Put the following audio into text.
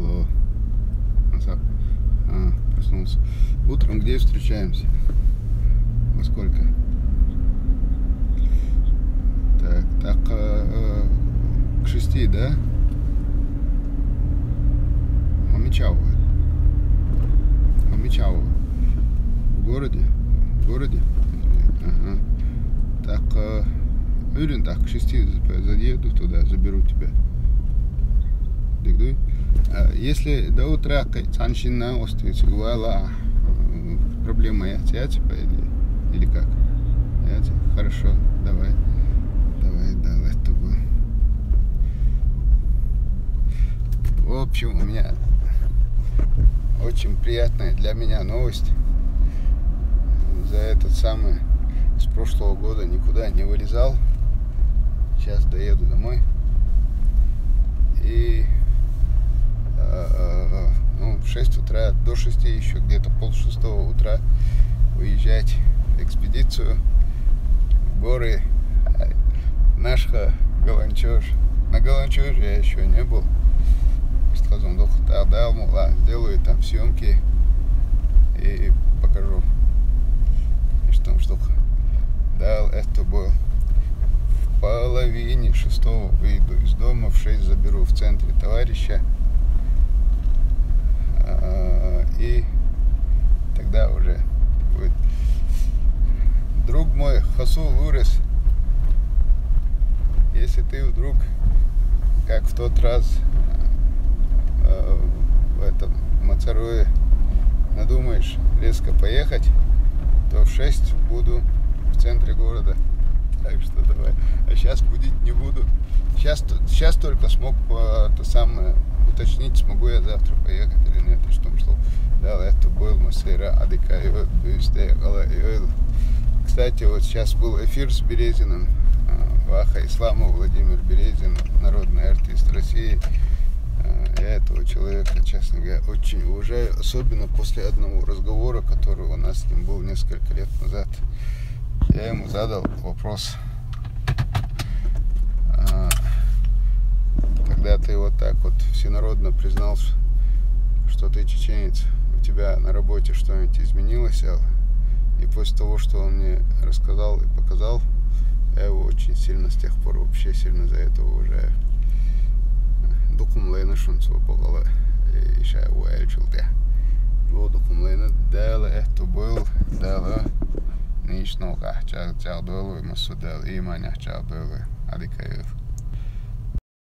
Алло. Проснулся. Утром где встречаемся? Во сколько? Так, к 6, да? Мамичао. В городе? В городе? Ага. Так, уверен, так, к 6 заеду туда, заберу тебя. Если до утра саншина остается, проблема яйца, или как? Яйца? Хорошо, давай, это было. В общем, у меня очень приятная для меня новость. За этот самый с прошлого года никуда не вылезал. Сейчас доеду домой. И в 6 утра, до 6 еще где-то пол-6 утра уезжать в экспедицию в горы Нашха, Галанчож. На Галанчоже я еще не был. Сделаю там съемки и покажу. И что дал это был. В половине 6 выйду из дома, в 6 заберу в центре товарища. И тогда уже будет. Друг мой, Хасул Лурес, если ты вдруг, как в тот раз в этом Мацаруе, надумаешь резко поехать, то в 6 буду в центре города. Так что давай. А сейчас будить не буду. Сейчас только смог то самое уточнить, смогу я завтра поехать или нет. И что да, это был Масейра Адика. Кстати, вот сейчас был эфир с Березиным. Ваха Исламов Владимир Березин, народный артист России. Я этого человека, честно говоря, очень уважаю, особенно после одного разговора, который у нас с ним был несколько лет назад. Я ему задал вопрос, когда ты вот так вот всенародно признался, что ты чеченец, у тебя на работе что-нибудь изменилось, и после того, что он мне рассказал и показал, я его очень сильно с тех пор вообще сильно за это уважаю. Докумлейна шунцу богала и ша уэлчулте. Докумлейна дала это был дала ничного чал дала и масудал и маня чал дала адикаев.